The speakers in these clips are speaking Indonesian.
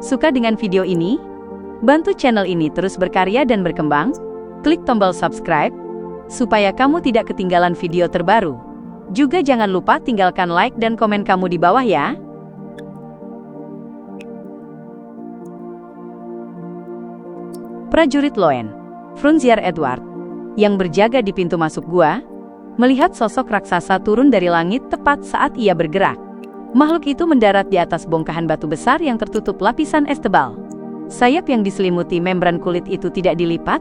Suka dengan video ini? Bantu channel ini terus berkarya dan berkembang. Klik tombol subscribe, supaya kamu tidak ketinggalan video terbaru. Juga jangan lupa tinggalkan like dan komen kamu di bawah ya. Prajurit Loen, Frunziar Edward, yang berjaga di pintu masuk gua, melihat sosok raksasa turun dari langit tepat saat ia bergerak. Makhluk itu mendarat di atas bongkahan batu besar yang tertutup lapisan es tebal. Sayap yang diselimuti membran kulit itu tidak dilipat,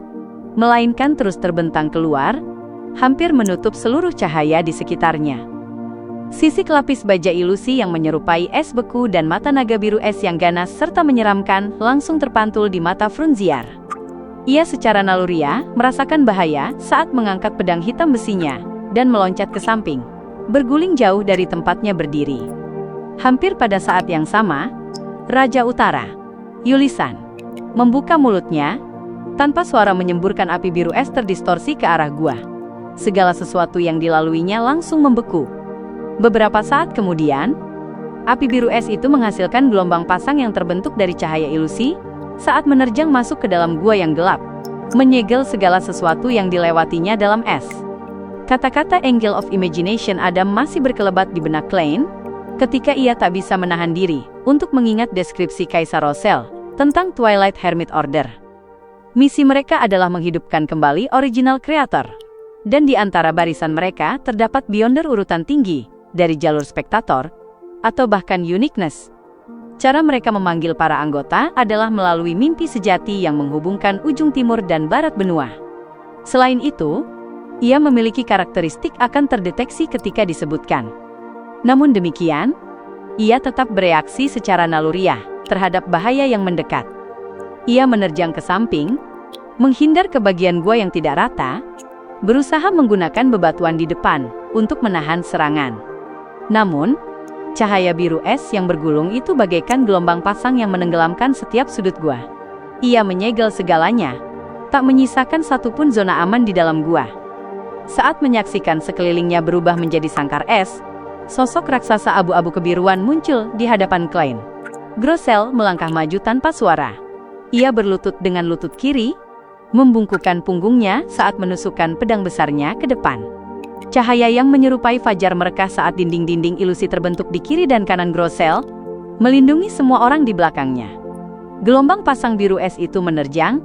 melainkan terus terbentang keluar, hampir menutup seluruh cahaya di sekitarnya. Sisik lapis baja ilusi yang menyerupai es beku dan mata naga biru es yang ganas serta menyeramkan langsung terpantul di mata Frunziar. Ia secara naluriah merasakan bahaya saat mengangkat pedang hitam besinya dan meloncat ke samping, berguling jauh dari tempatnya berdiri. Hampir pada saat yang sama, Raja Utara, Yulisan, membuka mulutnya, tanpa suara menyemburkan api biru es terdistorsi ke arah gua. Segala sesuatu yang dilaluinya langsung membeku. Beberapa saat kemudian, api biru es itu menghasilkan gelombang pasang yang terbentuk dari cahaya ilusi, saat menerjang masuk ke dalam gua yang gelap, menyegel segala sesuatu yang dilewatinya dalam es. Kata-kata Angel of Imagination Adam masih berkelebat di benak Klein, ketika ia tak bisa menahan diri untuk mengingat deskripsi Kaisar Rosel tentang Twilight Hermit Order. Misi mereka adalah menghidupkan kembali original creator, dan di antara barisan mereka terdapat Beyonder urutan tinggi, dari jalur spektator, atau bahkan uniqueness. Cara mereka memanggil para anggota adalah melalui mimpi sejati yang menghubungkan ujung timur dan barat benua. Selain itu, ia memiliki karakteristik akan terdeteksi ketika disebutkan. Namun demikian, ia tetap bereaksi secara naluriah terhadap bahaya yang mendekat. Ia menerjang ke samping, menghindar ke bagian gua yang tidak rata, berusaha menggunakan bebatuan di depan untuk menahan serangan. Namun, cahaya biru es yang bergulung itu bagaikan gelombang pasang yang menenggelamkan setiap sudut gua. Ia menyegel segalanya, tak menyisakan satupun zona aman di dalam gua. Saat menyaksikan sekelilingnya berubah menjadi sangkar es, sosok raksasa abu-abu kebiruan muncul di hadapan Klein. Grosel melangkah maju tanpa suara. Ia berlutut dengan lutut kiri, membungkukkan punggungnya saat menusukkan pedang besarnya ke depan. Cahaya yang menyerupai fajar merekah saat dinding-dinding ilusi terbentuk di kiri dan kanan Grosel, melindungi semua orang di belakangnya. Gelombang pasang biru es itu menerjang,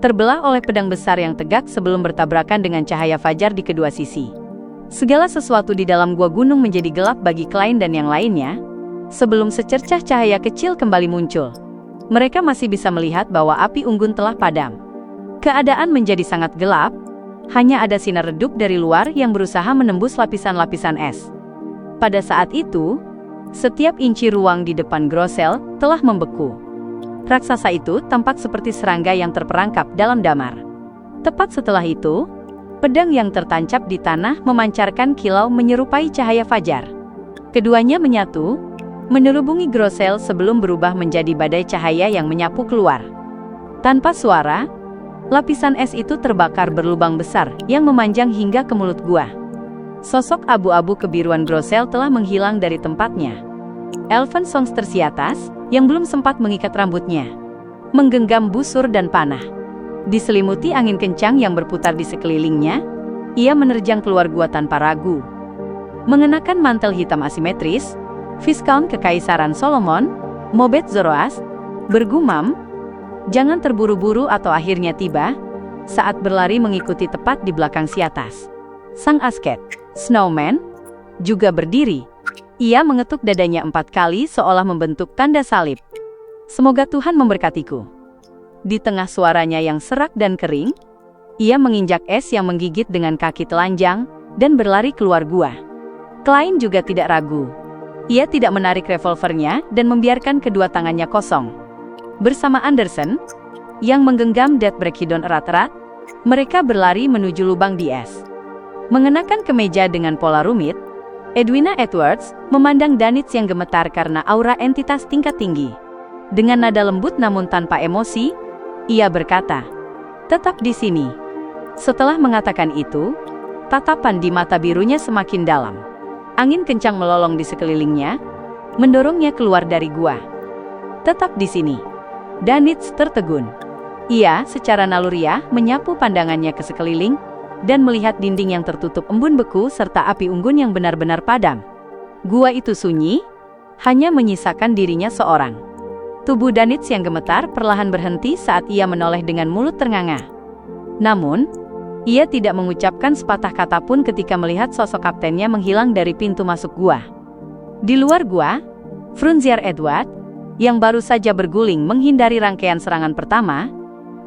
terbelah oleh pedang besar yang tegak sebelum bertabrakan dengan cahaya fajar di kedua sisi. Segala sesuatu di dalam gua gunung menjadi gelap bagi Klein dan yang lainnya, sebelum secercah cahaya kecil kembali muncul. Mereka masih bisa melihat bahwa api unggun telah padam. Keadaan menjadi sangat gelap, hanya ada sinar redup dari luar yang berusaha menembus lapisan-lapisan es. Pada saat itu, setiap inci ruang di depan Grosel telah membeku. Raksasa itu tampak seperti serangga yang terperangkap dalam damar. Tepat setelah itu, pedang yang tertancap di tanah memancarkan kilau menyerupai cahaya fajar. Keduanya menyatu, menyelubungi Grosel sebelum berubah menjadi badai cahaya yang menyapu keluar. Tanpa suara, lapisan es itu terbakar berlubang besar yang memanjang hingga ke mulut gua. Sosok abu-abu kebiruan Grosel telah menghilang dari tempatnya. Elven Songster Siatas, yang belum sempat mengikat rambutnya, menggenggam busur dan panah. Diselimuti angin kencang yang berputar di sekelilingnya, ia menerjang keluar gua tanpa ragu. Mengenakan mantel hitam asimetris, Viscount Kekaisaran Solomon, Mobet Zoroas, bergumam, "Jangan terburu-buru atau akhirnya tiba," saat berlari mengikuti tepat di belakang Siatas. Sang asket, Snowman, juga berdiri. Ia mengetuk dadanya 4 kali seolah membentuk tanda salib. "Semoga Tuhan memberkatiku." Di tengah suaranya yang serak dan kering, ia menginjak es yang menggigit dengan kaki telanjang dan berlari keluar gua. Klein juga tidak ragu. Ia tidak menarik revolvernya dan membiarkan kedua tangannya kosong. Bersama Anderson, yang menggenggam Deathbreak Hidon erat-erat, mereka berlari menuju lubang di es. Mengenakan kemeja dengan pola rumit, Edwina Edwards memandang Danitz yang gemetar karena aura entitas tingkat tinggi. Dengan nada lembut namun tanpa emosi, ia berkata, "Tetap di sini." Setelah mengatakan itu, tatapan di mata birunya semakin dalam. Angin kencang melolong di sekelilingnya, mendorongnya keluar dari gua. "Tetap di sini." Danitz tertegun. Ia secara naluriah menyapu pandangannya ke sekeliling dan melihat dinding yang tertutup embun beku serta api unggun yang benar-benar padam. Gua itu sunyi, hanya menyisakan dirinya seorang. Tubuh Danitz yang gemetar perlahan berhenti saat ia menoleh dengan mulut ternganga. Namun, ia tidak mengucapkan sepatah kata pun ketika melihat sosok kaptennya menghilang dari pintu masuk gua. Di luar gua, Frunzier Edward, yang baru saja berguling menghindari rangkaian serangan pertama,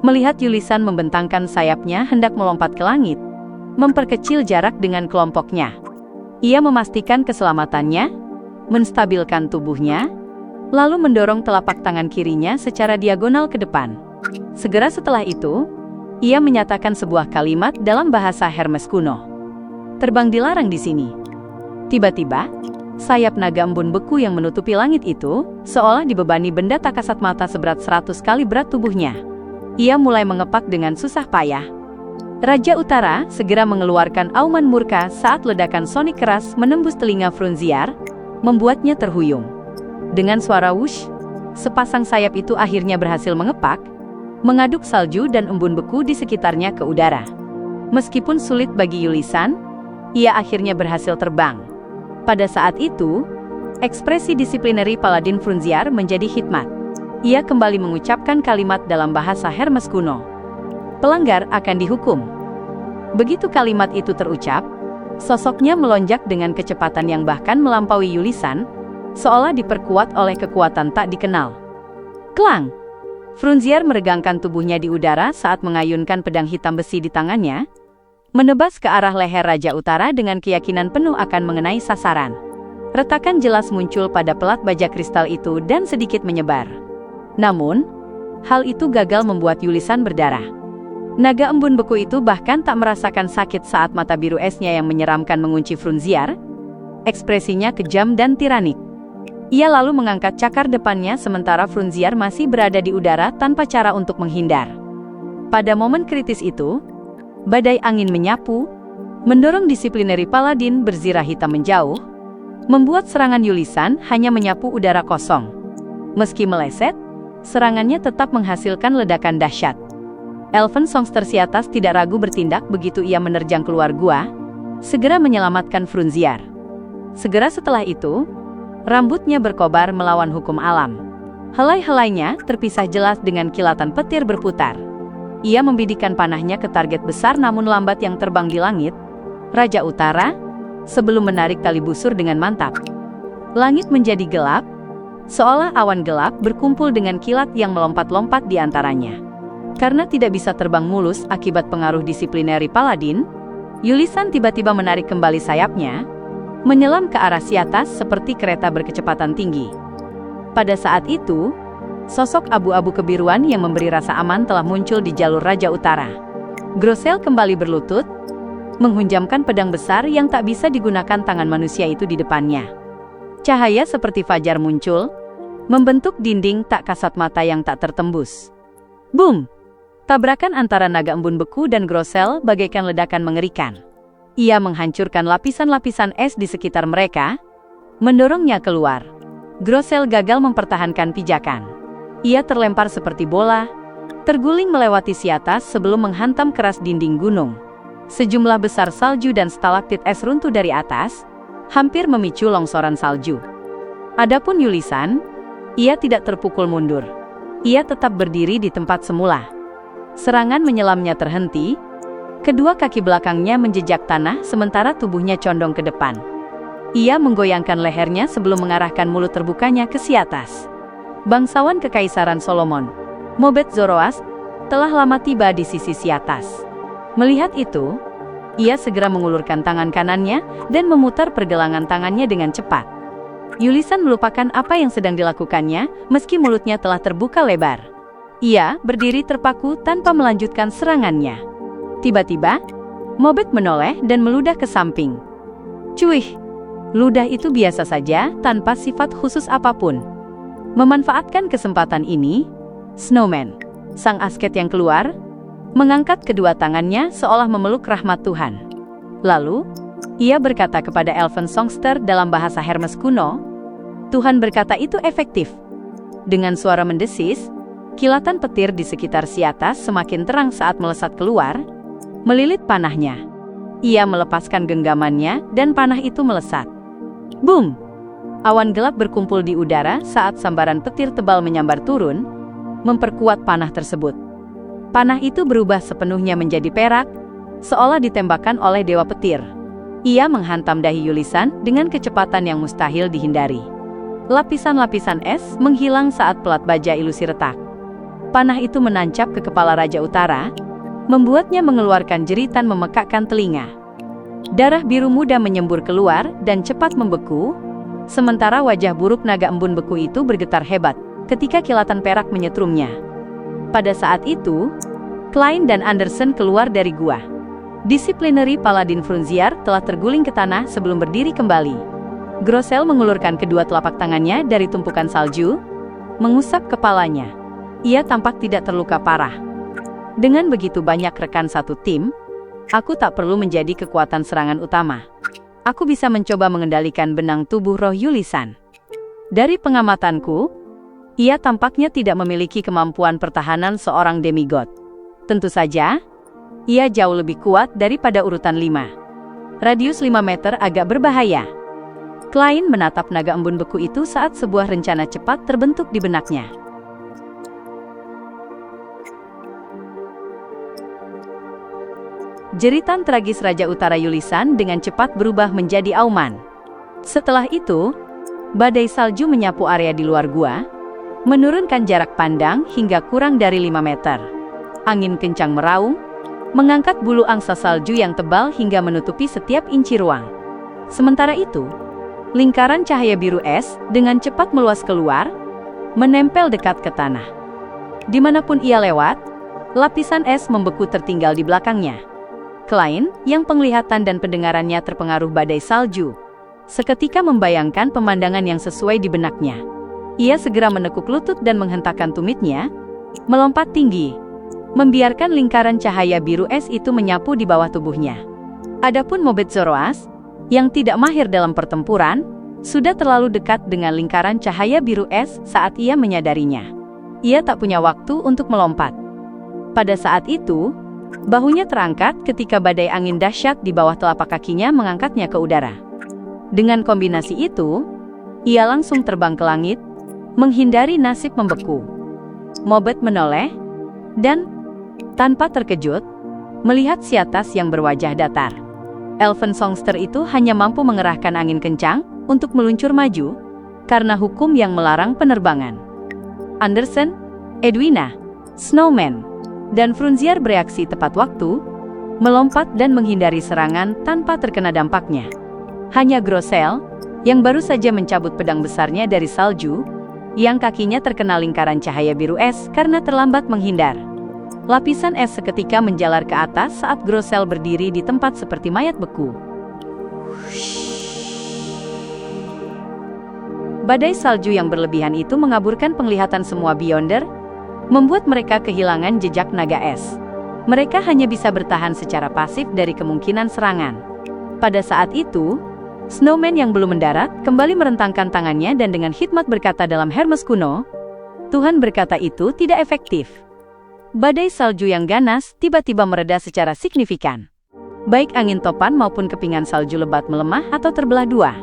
melihat Yulisan membentangkan sayapnya hendak melompat ke langit, memperkecil jarak dengan kelompoknya. Ia memastikan keselamatannya, menstabilkan tubuhnya, lalu mendorong telapak tangan kirinya secara diagonal ke depan. Segera setelah itu, ia menyatakan sebuah kalimat dalam bahasa Hermes kuno. Terbang dilarang di sini. Tiba-tiba, sayap naga embun beku yang menutupi langit itu, seolah dibebani benda tak kasat mata seberat 100 kali berat tubuhnya. Ia mulai mengepak dengan susah payah. Raja Utara segera mengeluarkan auman murka saat ledakan sonik keras menembus telinga Frunzier, membuatnya terhuyung. Dengan suara wush, sepasang sayap itu akhirnya berhasil mengepak, mengaduk salju dan embun beku di sekitarnya ke udara. Meskipun sulit bagi Yulisan, ia akhirnya berhasil terbang. Pada saat itu, ekspresi disiplineri Paladin Frunzier menjadi hikmat. Ia kembali mengucapkan kalimat dalam bahasa Hermes kuno. Pelanggar akan dihukum. Begitu kalimat itu terucap, sosoknya melonjak dengan kecepatan yang bahkan melampaui Yulisan, seolah diperkuat oleh kekuatan tak dikenal. Klang! Frunzier meregangkan tubuhnya di udara saat mengayunkan pedang hitam besi di tangannya, menebas ke arah leher Raja Utara dengan keyakinan penuh akan mengenai sasaran. Retakan jelas muncul pada pelat baja kristal itu dan sedikit menyebar. Namun, hal itu gagal membuat Yulisan berdarah. Naga embun beku itu bahkan tak merasakan sakit saat mata biru esnya yang menyeramkan mengunci Frunzier. Ekspresinya kejam dan tiranik. Ia lalu mengangkat cakar depannya sementara Frunzier masih berada di udara tanpa cara untuk menghindar. Pada momen kritis itu, badai angin menyapu, mendorong disiplineri Paladin berzirah hitam menjauh, membuat serangan Yulisan hanya menyapu udara kosong. Meski meleset, serangannya tetap menghasilkan ledakan dahsyat. Elven Songster si atas tidak ragu bertindak begitu ia menerjang keluar gua, segera menyelamatkan Frunzier. Segera setelah itu, rambutnya berkobar melawan hukum alam. Helai-helainya terpisah jelas dengan kilatan petir berputar. Ia membidikan panahnya ke target besar namun lambat yang terbang di langit, Raja Utara, sebelum menarik tali busur dengan mantap. Langit menjadi gelap, seolah awan gelap berkumpul dengan kilat yang melompat-lompat di antaranya. Karena tidak bisa terbang mulus akibat pengaruh disiplineri Paladin, Yulisan tiba-tiba menarik kembali sayapnya, menyelam ke arah si atas seperti kereta berkecepatan tinggi. Pada saat itu, sosok abu-abu kebiruan yang memberi rasa aman telah muncul di jalur Raja Utara. Grosel kembali berlutut, menghunjamkan pedang besar yang tak bisa digunakan tangan manusia itu di depannya. Cahaya seperti fajar muncul, membentuk dinding tak kasat mata yang tak tertembus. Boom! Tabrakan antara naga embun beku dan Grosel bagaikan ledakan mengerikan. Ia menghancurkan lapisan-lapisan es di sekitar mereka, mendorongnya keluar. Grosel gagal mempertahankan pijakan. Ia terlempar seperti bola, terguling melewati si atas sebelum menghantam keras dinding gunung. Sejumlah besar salju dan stalaktit es runtuh dari atas, hampir memicu longsoran salju. Adapun Yulisan, ia tidak terpukul mundur. Ia tetap berdiri di tempat semula. Serangan menyelamnya terhenti, kedua kaki belakangnya menjejak tanah sementara tubuhnya condong ke depan. Ia menggoyangkan lehernya sebelum mengarahkan mulut terbukanya ke si atas. Bangsawan Kekaisaran Solomon, Mobet Zoroast, telah lama tiba di sisi si atas. Melihat itu, ia segera mengulurkan tangan kanannya dan memutar pergelangan tangannya dengan cepat. Yulisan melupakan apa yang sedang dilakukannya, meski mulutnya telah terbuka lebar. Ia berdiri terpaku tanpa melanjutkan serangannya. Tiba-tiba, Mobet menoleh dan meludah ke samping. Cuih! Ludah itu biasa saja, tanpa sifat khusus apapun. Memanfaatkan kesempatan ini, Snowman, sang asket yang keluar, mengangkat kedua tangannya seolah memeluk rahmat Tuhan. Lalu, ia berkata kepada Elven Songster dalam bahasa Hermes kuno, Tuhan berkata itu efektif. Dengan suara mendesis, Kilatan petir di sekitar Siatas semakin terang saat melesat keluar, melilit panahnya. Ia melepaskan genggamannya dan panah itu melesat. Boom! Awan gelap berkumpul di udara saat sambaran petir tebal menyambar turun, memperkuat panah tersebut. Panah itu berubah sepenuhnya menjadi perak, seolah ditembakkan oleh dewa petir. Ia menghantam dahi Yulisan dengan kecepatan yang mustahil dihindari. Lapisan-lapisan es menghilang saat pelat baja ilusi retak. Panah itu menancap ke kepala Raja Utara, membuatnya mengeluarkan jeritan memekakkan telinga. Darah biru muda menyembur keluar dan cepat membeku, sementara wajah buruk naga embun beku itu bergetar hebat ketika kilatan perak menyetrumnya. Pada saat itu, Klein dan Anderson keluar dari gua. Disiplineri Paladin Frunziar telah terguling ke tanah sebelum berdiri kembali. Grosel mengulurkan kedua telapak tangannya dari tumpukan salju, mengusap kepalanya. Ia tampak tidak terluka parah. Dengan begitu banyak rekan satu tim, aku tak perlu menjadi kekuatan serangan utama. Aku bisa mencoba mengendalikan benang tubuh roh Yulisan. Dari pengamatanku, ia tampaknya tidak memiliki kemampuan pertahanan seorang demigod. Tentu saja, ia jauh lebih kuat daripada urutan 5. Radius 5 meter agak berbahaya. Klein menatap naga embun beku itu saat sebuah rencana cepat terbentuk di benaknya. Jeritan tragis Raja Utara Yulisan dengan cepat berubah menjadi auman. Setelah itu, badai salju menyapu area di luar gua, menurunkan jarak pandang hingga kurang dari 5 meter. Angin kencang meraung, mengangkat bulu angsa salju yang tebal hingga menutupi setiap inci ruang. Sementara itu, lingkaran cahaya biru es dengan cepat meluas keluar, menempel dekat ke tanah. Dimanapun ia lewat, lapisan es membeku tertinggal di belakangnya. Klein, yang penglihatan dan pendengarannya terpengaruh badai salju, seketika membayangkan pemandangan yang sesuai di benaknya. Ia segera menekuk lutut dan menghentakkan tumitnya, melompat tinggi, membiarkan lingkaran cahaya biru es itu menyapu di bawah tubuhnya. Adapun Mobet Zoroas, yang tidak mahir dalam pertempuran, sudah terlalu dekat dengan lingkaran cahaya biru es saat ia menyadarinya. Ia tak punya waktu untuk melompat. Pada saat itu, bahunya terangkat ketika badai angin dahsyat di bawah telapak kakinya mengangkatnya ke udara. Dengan kombinasi itu, ia langsung terbang ke langit, menghindari nasib membeku. Mobet menoleh, dan tanpa terkejut, melihat Siatas yang berwajah datar. Elven Songster itu hanya mampu mengerahkan angin kencang untuk meluncur maju, karena hukum yang melarang penerbangan. Anderson, Edwina, Snowman, dan Frunziar bereaksi tepat waktu, melompat dan menghindari serangan tanpa terkena dampaknya. Hanya Grosel, yang baru saja mencabut pedang besarnya dari salju, yang kakinya terkena lingkaran cahaya biru es karena terlambat menghindar. Lapisan es seketika menjalar ke atas saat Grosel berdiri di tempat seperti mayat beku. Badai salju yang berlebihan itu mengaburkan penglihatan semua Beyonder, membuat mereka kehilangan jejak naga es. Mereka hanya bisa bertahan secara pasif dari kemungkinan serangan. Pada saat itu, Snowman yang belum mendarat kembali merentangkan tangannya dan dengan hikmat berkata dalam Hermes kuno, "Tuhan berkata itu tidak efektif." Badai salju yang ganas tiba-tiba mereda secara signifikan. Baik angin topan maupun kepingan salju lebat melemah atau terbelah dua.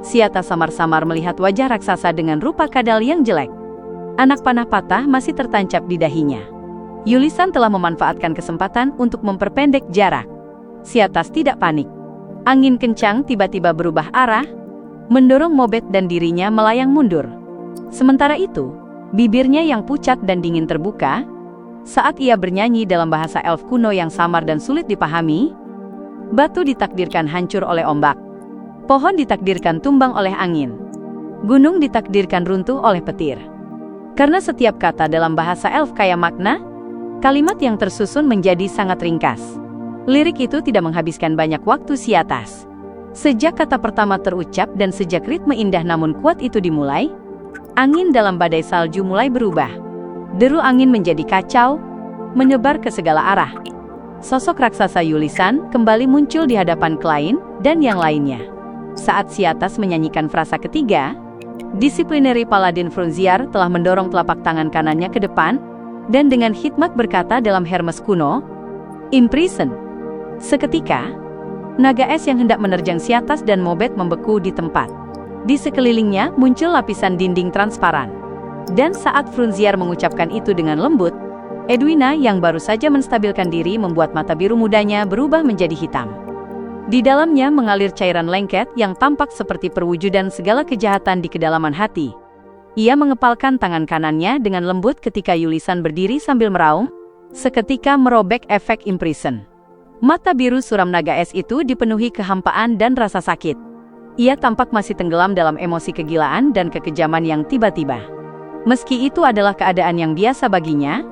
Siatas samar-samar melihat wajah raksasa dengan rupa kadal yang jelek. Anak panah patah masih tertancap di dahinya. Yulisan telah memanfaatkan kesempatan untuk memperpendek jarak. Siatas tidak panik. Angin kencang tiba-tiba berubah arah, mendorong Mobet dan dirinya melayang mundur. Sementara itu, bibirnya yang pucat dan dingin terbuka, saat ia bernyanyi dalam bahasa elf kuno yang samar dan sulit dipahami. Batu ditakdirkan hancur oleh ombak. Pohon ditakdirkan tumbang oleh angin. Gunung ditakdirkan runtuh oleh petir. Karena setiap kata dalam bahasa elf kaya makna, kalimat yang tersusun menjadi sangat ringkas. Lirik itu tidak menghabiskan banyak waktu Siatas. Sejak kata pertama terucap dan sejak ritme indah namun kuat itu dimulai, angin dalam badai salju mulai berubah. Deru angin menjadi kacau, menyebar ke segala arah. Sosok raksasa Yulisan kembali muncul di hadapan Klein dan yang lainnya. Saat Siatas menyanyikan frasa ketiga, disiplineri Paladin Frunziar telah mendorong telapak tangan kanannya ke depan, dan dengan hikmat berkata dalam Hermes kuno, "Imprison." Seketika, naga es yang hendak menerjang Siatas dan Mobet membeku di tempat. Di sekelilingnya muncul lapisan dinding transparan. Dan saat Frunziar mengucapkan itu dengan lembut, Edwina yang baru saja menstabilkan diri membuat mata biru mudanya berubah menjadi hitam. Di dalamnya mengalir cairan lengket yang tampak seperti perwujudan segala kejahatan di kedalaman hati. Ia mengepalkan tangan kanannya dengan lembut ketika Yulisan berdiri sambil meraung, seketika merobek efek imprison. Mata biru suram naga es itu dipenuhi kehampaan dan rasa sakit. Ia tampak masih tenggelam dalam emosi kegilaan dan kekejaman yang tiba-tiba. Meski itu adalah keadaan yang biasa baginya,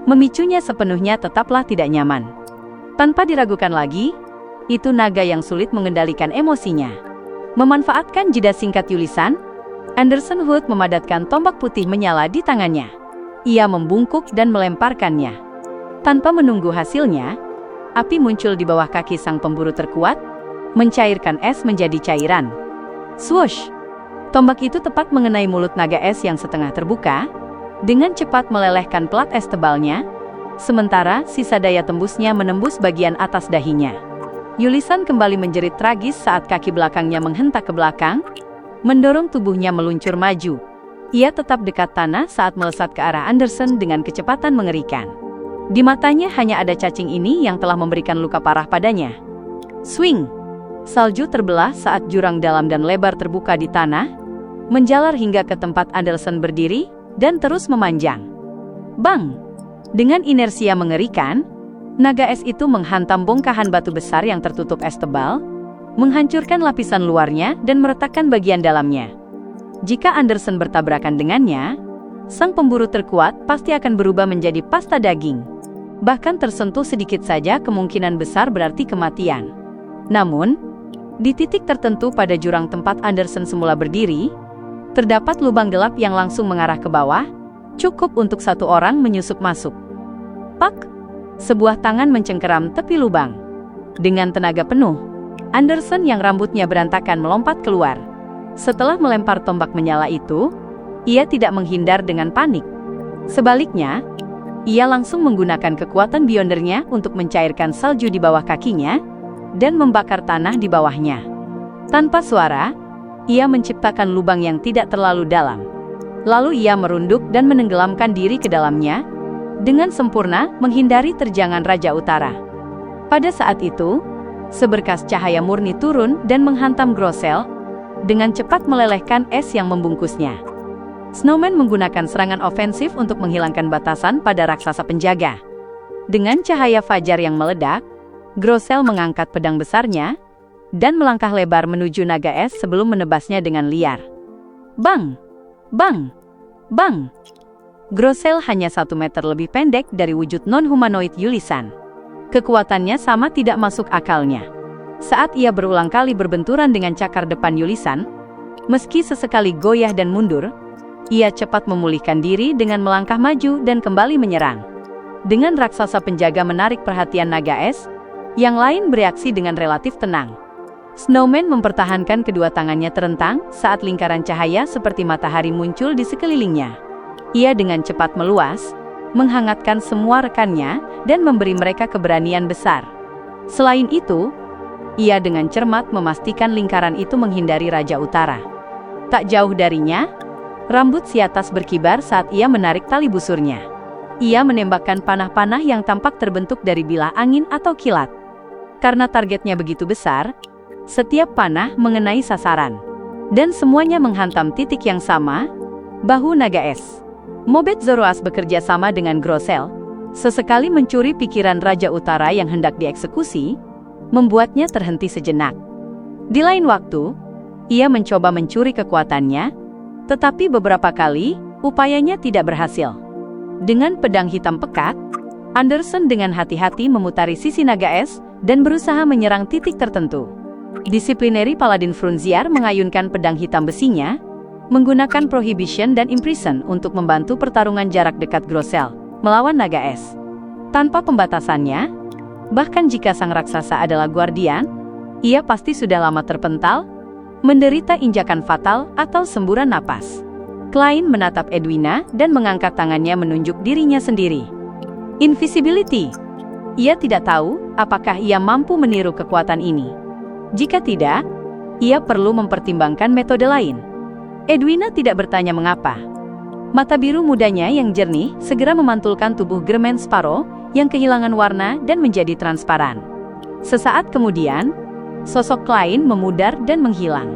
memicunya sepenuhnya tetaplah tidak nyaman. Tanpa diragukan lagi, itu naga yang sulit mengendalikan emosinya. Memanfaatkan jeda singkat Yulisan, Anderson Hood memadatkan tombak putih menyala di tangannya. Ia membungkuk dan melemparkannya. Tanpa menunggu hasilnya, api muncul di bawah kaki sang pemburu terkuat, mencairkan es menjadi cairan. Swoosh! Tombak itu tepat mengenai mulut naga es yang setengah terbuka, dengan cepat melelehkan plat es tebalnya, sementara sisa daya tembusnya menembus bagian atas dahinya. Yulisan kembali menjerit tragis saat kaki belakangnya menghentak ke belakang, mendorong tubuhnya meluncur maju. Ia tetap dekat tanah saat melesat ke arah Anderson dengan kecepatan mengerikan. Di matanya hanya ada cacing ini yang telah memberikan luka parah padanya. Swing! Salju terbelah saat jurang dalam dan lebar terbuka di tanah, menjalar hingga ke tempat Anderson berdiri, dan terus memanjang. Bang! Dengan inersia mengerikan, naga es itu menghantam bongkahan batu besar yang tertutup es tebal, menghancurkan lapisan luarnya dan meretakkan bagian dalamnya. Jika Anderson bertabrakan dengannya, sang pemburu terkuat pasti akan berubah menjadi pasta daging. Bahkan tersentuh sedikit saja kemungkinan besar berarti kematian. Namun, di titik tertentu pada jurang tempat Anderson semula berdiri, terdapat lubang gelap yang langsung mengarah ke bawah, cukup untuk satu orang menyusup masuk. Pak! Sebuah tangan mencengkeram tepi lubang. Dengan tenaga penuh, Anderson yang rambutnya berantakan melompat keluar. Setelah melempar tombak menyala itu, ia tidak menghindar dengan panik. Sebaliknya, ia langsung menggunakan kekuatan beyondernya untuk mencairkan salju di bawah kakinya, dan membakar tanah di bawahnya. Tanpa suara, ia menciptakan lubang yang tidak terlalu dalam. Lalu ia merunduk dan menenggelamkan diri ke dalamnya, dengan sempurna menghindari terjangan Raja Utara. Pada saat itu, seberkas cahaya murni turun dan menghantam Grossel, dengan cepat melelehkan es yang membungkusnya. Snowman menggunakan serangan ofensif untuk menghilangkan batasan pada raksasa penjaga. Dengan cahaya fajar yang meledak, Grossel mengangkat pedang besarnya, dan melangkah lebar menuju naga es sebelum menebasnya dengan liar. Bang! Bang! Bang! Grossel hanya 1 meter lebih pendek dari wujud non-humanoid Yulisan. Kekuatannya sama tidak masuk akalnya. Saat ia berulang kali berbenturan dengan cakar depan Yulisan, meski sesekali goyah dan mundur, ia cepat memulihkan diri dengan melangkah maju dan kembali menyerang. Dengan raksasa penjaga menarik perhatian naga es, yang lain bereaksi dengan relatif tenang. Snowman mempertahankan kedua tangannya terentang saat lingkaran cahaya seperti matahari muncul di sekelilingnya. Ia dengan cepat meluas, menghangatkan semua rekannya, dan memberi mereka keberanian besar. Selain itu, ia dengan cermat memastikan lingkaran itu menghindari Raja Utara. Tak jauh darinya, rambut Siatas berkibar saat ia menarik tali busurnya. Ia menembakkan panah-panah yang tampak terbentuk dari bilah angin atau kilat. Karena targetnya begitu besar, setiap panah mengenai sasaran. Dan semuanya menghantam titik yang sama, bahu naga es. Mobet Zoroas bekerja sama dengan Grossel, sesekali mencuri pikiran Raja Utara yang hendak dieksekusi, membuatnya terhenti sejenak. Di lain waktu, ia mencoba mencuri kekuatannya, tetapi beberapa kali, upayanya tidak berhasil. Dengan pedang hitam pekat, Anderson dengan hati-hati memutari sisi naga es, dan berusaha menyerang titik tertentu. Disiplineri Paladin Frunziar mengayunkan pedang hitam besinya, menggunakan Prohibition dan Imprison untuk membantu pertarungan jarak dekat Grossel melawan naga es. Tanpa pembatasannya, bahkan jika sang raksasa adalah guardian, ia pasti sudah lama terpental, menderita injakan fatal atau semburan napas. Klein menatap Edwina dan mengangkat tangannya menunjuk dirinya sendiri. Invisibility. Ia tidak tahu apakah ia mampu meniru kekuatan ini. Jika tidak, ia perlu mempertimbangkan metode lain. Edwina tidak bertanya mengapa. Mata biru mudanya yang jernih segera memantulkan tubuh Germain Sparrow yang kehilangan warna dan menjadi transparan. Sesaat kemudian, sosok Klein memudar dan menghilang.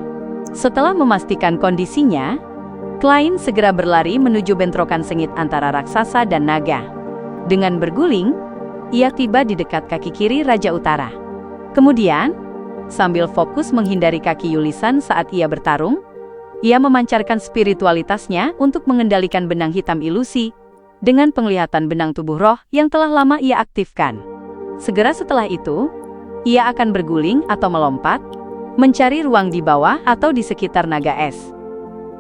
Setelah memastikan kondisinya, Klein segera berlari menuju bentrokan sengit antara raksasa dan naga. Dengan berguling, ia tiba di dekat kaki kiri Raja Utara. Kemudian, sambil fokus menghindari kaki Yulisan saat ia bertarung, ia memancarkan spiritualitasnya untuk mengendalikan benang hitam ilusi dengan penglihatan benang tubuh roh yang telah lama ia aktifkan. Segera setelah itu, ia akan berguling atau melompat, mencari ruang di bawah atau di sekitar naga es.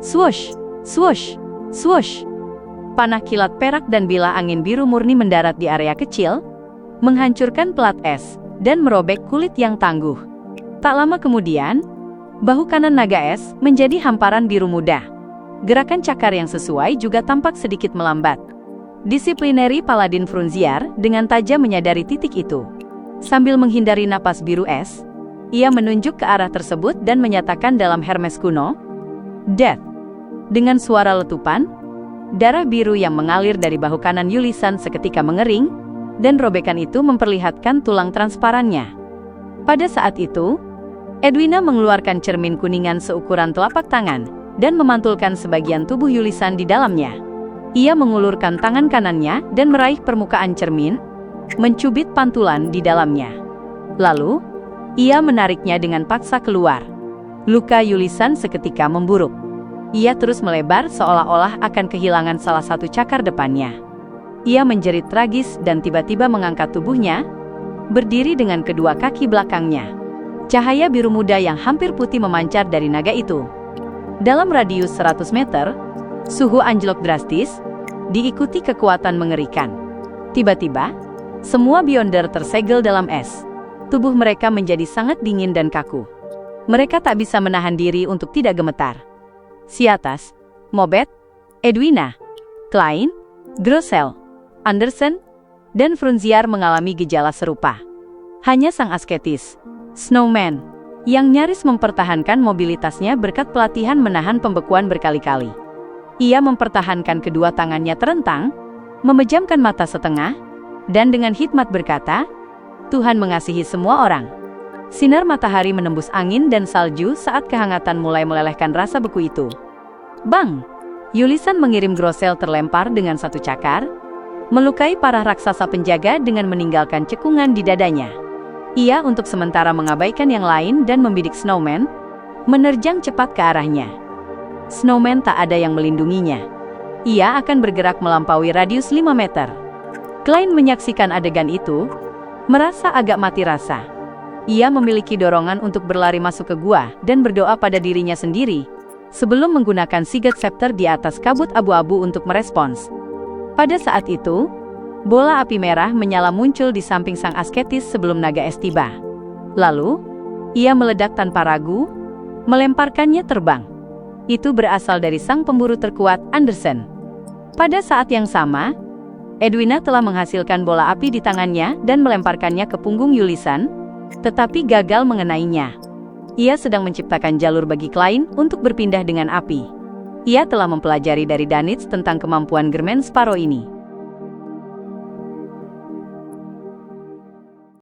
Swoosh, swoosh, swoosh. Panah kilat perak dan bilah angin biru murni mendarat di area kecil, menghancurkan pelat es, dan merobek kulit yang tangguh. Tak lama kemudian, bahu kanan naga es menjadi hamparan biru muda. Gerakan cakar yang sesuai juga tampak sedikit melambat. Disiplineri Paladin Frunziar dengan tajam menyadari titik itu. Sambil menghindari napas biru es, ia menunjuk ke arah tersebut dan menyatakan dalam Hermes kuno, "Death." Dengan suara letupan, darah biru yang mengalir dari bahu kanan Yulisan seketika mengering, dan robekan itu memperlihatkan tulang transparannya. Pada saat itu, Edwina mengeluarkan cermin kuningan seukuran telapak tangan dan memantulkan sebagian tubuh Yulisan di dalamnya. Ia mengulurkan tangan kanannya dan meraih permukaan cermin, mencubit pantulan di dalamnya. Lalu, ia menariknya dengan paksa keluar. Luka Yulisan seketika memburuk. Ia terus melebar seolah-olah akan kehilangan salah satu cakar depannya. Ia menjerit tragis dan tiba-tiba mengangkat tubuhnya, berdiri dengan kedua kaki belakangnya. Cahaya biru muda yang hampir putih memancar dari naga itu. Dalam radius 100 meter, suhu anjlok drastis, diikuti kekuatan mengerikan. Tiba-tiba, semua Beyonder tersegel dalam es. Tubuh mereka menjadi sangat dingin dan kaku. Mereka tak bisa menahan diri untuk tidak gemetar. Siatas, Mobet, Edwina, Klein, Grossel, Andersen, dan Frunziar mengalami gejala serupa. Hanya sang asketis, Snowman, yang nyaris mempertahankan mobilitasnya berkat pelatihan menahan pembekuan berkali-kali. Ia mempertahankan kedua tangannya terentang, memejamkan mata setengah, dan dengan hikmat berkata, "Tuhan mengasihi semua orang." Sinar matahari menembus angin dan salju saat kehangatan mulai melelehkan rasa beku itu. Bang! Yulisan mengirim Grossel terlempar dengan satu cakar, melukai para raksasa penjaga dengan meninggalkan cekungan di dadanya. Ia untuk sementara mengabaikan yang lain dan membidik Snowman, menerjang cepat ke arahnya. Snowman tak ada yang melindunginya. Ia akan bergerak melampaui radius 5 meter. Klein menyaksikan adegan itu, merasa agak mati rasa. Ia memiliki dorongan untuk berlari masuk ke gua dan berdoa pada dirinya sendiri, sebelum menggunakan Sigurd Scepter di atas kabut abu-abu untuk merespons. Pada saat itu, bola api merah menyala muncul di samping sang asketis sebelum naga es tiba. Lalu, ia meledak tanpa ragu, melemparkannya terbang. Itu berasal dari sang pemburu terkuat, Andersen. Pada saat yang sama, Edwina telah menghasilkan bola api di tangannya dan melemparkannya ke punggung Yulisan, tetapi gagal mengenainya. Ia sedang menciptakan jalur bagi Klein untuk berpindah dengan api. Ia telah mempelajari dari Danitz tentang kemampuan Germain Sparrow ini.